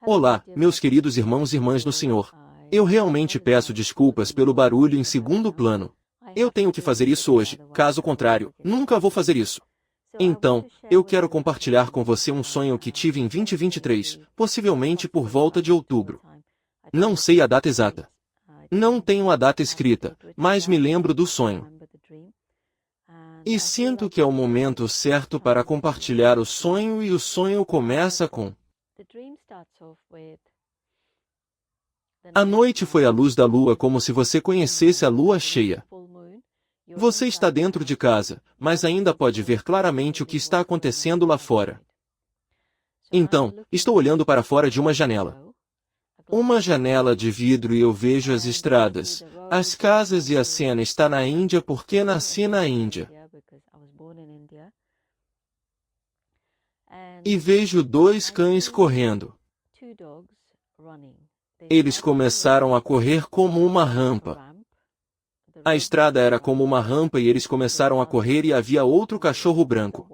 Olá, meus queridos irmãos e irmãs no Senhor. Eu realmente peço desculpas pelo barulho em segundo plano. Eu tenho que fazer isso hoje, caso contrário, nunca vou fazer isso. Então, eu quero compartilhar com você um sonho que tive em 2023, possivelmente por volta de outubro. Não sei a data exata. Não tenho a data escrita, mas me lembro do sonho. E sinto que é o momento certo para compartilhar o sonho, e o sonho começa com: a noite foi a luz da lua, como se você conhecesse a lua cheia. Você está dentro de casa, mas ainda pode ver claramente o que está acontecendo lá fora. Então, estou olhando para fora de uma janela. Uma janela de vidro, e eu vejo as estradas, as casas, e a cena está na Índia porque nasci na Índia. E vejo dois cães correndo. Eles começaram a correr como uma rampa. A estrada era como uma rampa e eles começaram a correr, e havia outro cachorro branco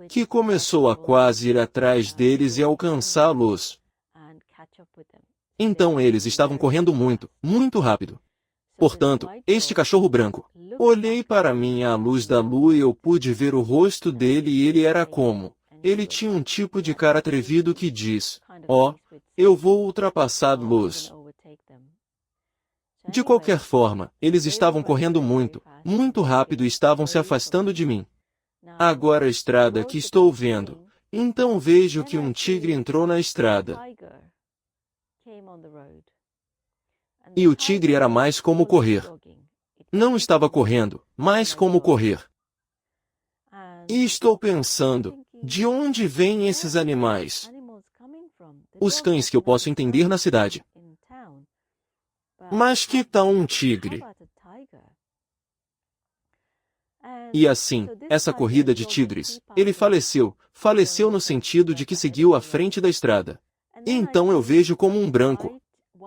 que começou a quase ir atrás deles e alcançá-los. Então eles estavam correndo muito, muito rápido. Portanto, este cachorro branco, olhei para mim à luz da lua e eu pude ver o rosto dele, e ele era como... Ele tinha um tipo de cara atrevido que diz: "Ó, eu vou ultrapassá-los." De qualquer forma, eles estavam correndo muito, muito rápido e estavam se afastando de mim. Agora a estrada que estou vendo. Então vejo que um tigre entrou na estrada. E o tigre era mais como correr. Não estava correndo, mas como correr. E estou pensando, de onde vêm esses animais? Os cães que eu posso entender na cidade. Mas que tal um tigre? E assim, essa corrida de tigres, ele faleceu no sentido de que seguiu à frente da estrada. E então eu vejo como um branco,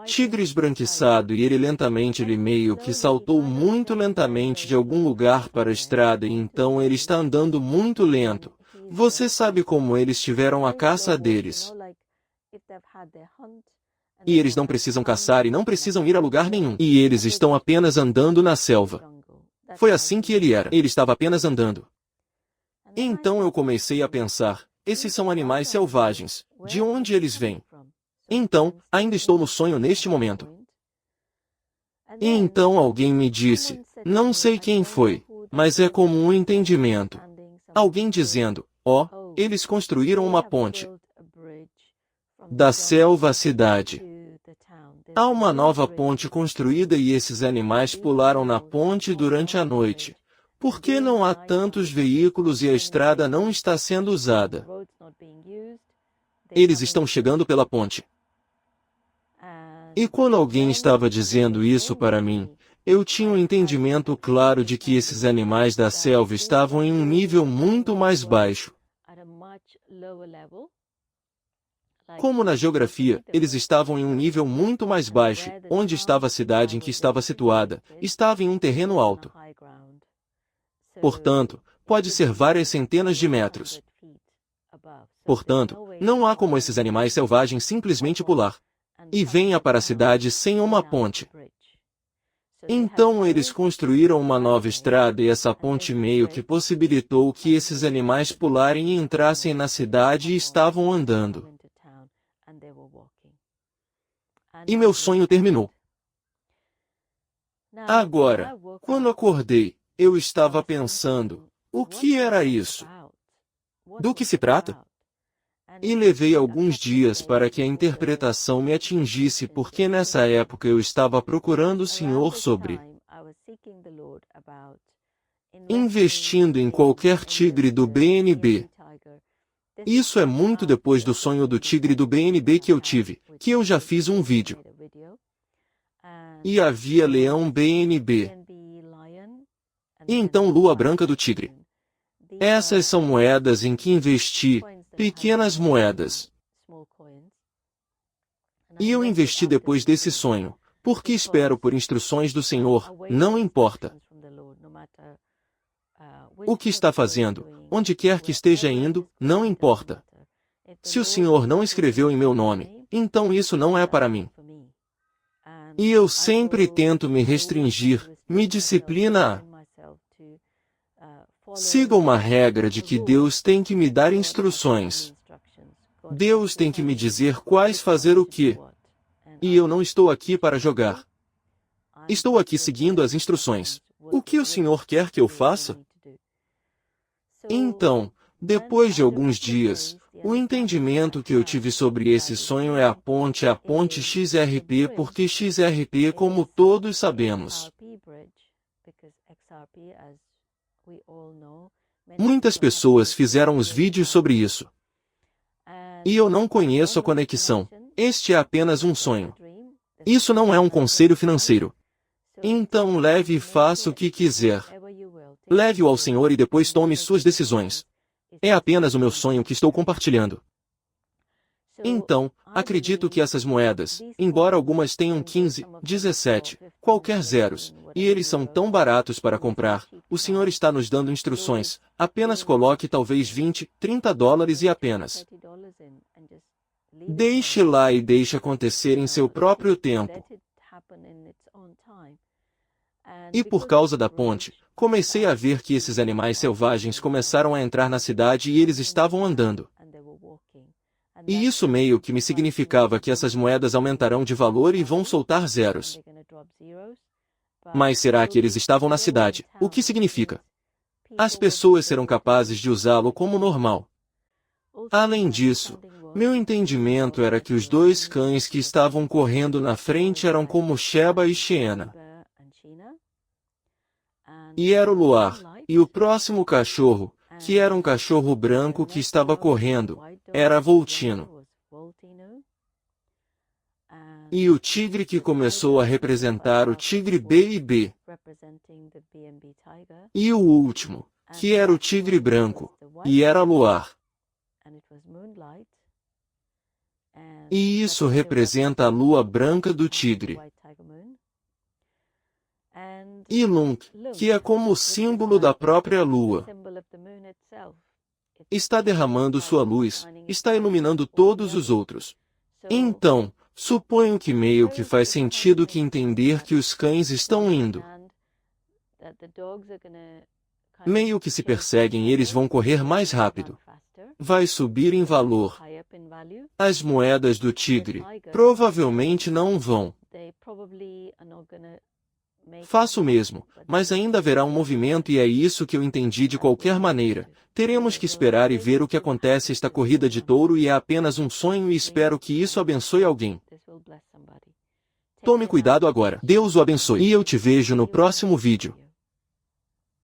tigre esbranquiçado, e ele meio que saltou muito lentamente de algum lugar para a estrada, e então ele está andando muito lento. Você sabe como eles tiveram a caça deles. E eles não precisam caçar e não precisam ir a lugar nenhum. E eles estão apenas andando na selva. Foi assim que ele era. Ele estava apenas andando. Então eu comecei a pensar, esses são animais selvagens. De onde eles vêm? Então, ainda estou no sonho neste momento. E então alguém me disse, não sei quem foi, mas é como um entendimento. Alguém dizendo, ó, eles construíram uma ponte da selva à cidade. Há uma nova ponte construída e esses animais pularam na ponte durante a noite. Por que não há tantos veículos e a estrada não está sendo usada? Eles estão chegando pela ponte. E quando alguém estava dizendo isso para mim, eu tinha um entendimento claro de que esses animais da selva estavam em um nível muito mais baixo. Como na geografia, eles estavam em um nível muito mais baixo, onde estava a cidade em que estava situada, estava em um terreno alto. Portanto, pode ser várias centenas de metros. Portanto, não há como esses animais selvagens simplesmente pular e venha para a cidade sem uma ponte. Então eles construíram uma nova estrada, e essa ponte meio que possibilitou que esses animais pularem e entrassem na cidade, e estavam andando. E meu sonho terminou. Agora, quando acordei, eu estava pensando, o que era isso? Do que se trata? E levei alguns dias para que a interpretação me atingisse, porque nessa época eu estava procurando o Senhor sobre investindo em qualquer tigre do BNB. Isso é muito depois do sonho do tigre do BNB que eu tive, que eu já fiz um vídeo. E havia leão BNB. E então lua branca do tigre. Essas são moedas em que investi, pequenas moedas. E eu investi depois desse sonho, porque espero por instruções do Senhor, não importa o que está fazendo, onde quer que esteja indo, não importa. Se o Senhor não escreveu em meu nome, então isso não é para mim. E eu sempre tento me restringir, me disciplina a siga uma regra de que Deus tem que me dar instruções. Deus tem que me dizer quais fazer o quê. E eu não estou aqui para jogar. Estou aqui seguindo as instruções. O que o Senhor quer que eu faça? Então, depois de alguns dias, o entendimento que eu tive sobre esse sonho é a ponte XRP, porque XRP, como todos sabemos, muitas pessoas fizeram os vídeos sobre isso. E eu não conheço a conexão. Este é apenas um sonho. Isso não é um conselho financeiro. Então leve e faça o que quiser. Leve-o ao Senhor e depois tome suas decisões. É apenas o meu sonho que estou compartilhando. Então, acredito que essas moedas, embora algumas tenham 15, 17, qualquer zeros, e eles são tão baratos para comprar, o Senhor está nos dando instruções. Apenas coloque talvez 20, 30 dólares e apenas deixe lá e deixe acontecer em seu próprio tempo. E por causa da ponte, comecei a ver que esses animais selvagens começaram a entrar na cidade e eles estavam andando. E isso meio que me significava que essas moedas aumentarão de valor e vão soltar zeros. Mas será que eles estavam na cidade? O que significa? As pessoas serão capazes de usá-lo como normal. Além disso, meu entendimento era que os dois cães que estavam correndo na frente eram como Sheba e Sheena. E era o luar, e o próximo cachorro, que era um cachorro branco que estava correndo, era Voltino. E o tigre que começou a representar o tigre B e B. E o último, que era o tigre branco, e era luar. E isso representa a lua branca do tigre. E Lunk, que é como o símbolo da própria lua, está derramando sua luz, está iluminando todos os outros. Então, suponho que meio que faz sentido que entender que os cães estão indo. Meio que se perseguem, eles vão correr mais rápido. Vai subir em valor. As moedas do tigre provavelmente não vão. Faço o mesmo, mas ainda haverá um movimento e é isso que eu entendi de qualquer maneira. Teremos que esperar e ver o que acontece esta corrida de touro e é apenas um sonho e espero que isso abençoe alguém. Tome cuidado agora. Deus o abençoe. E eu te vejo no próximo vídeo.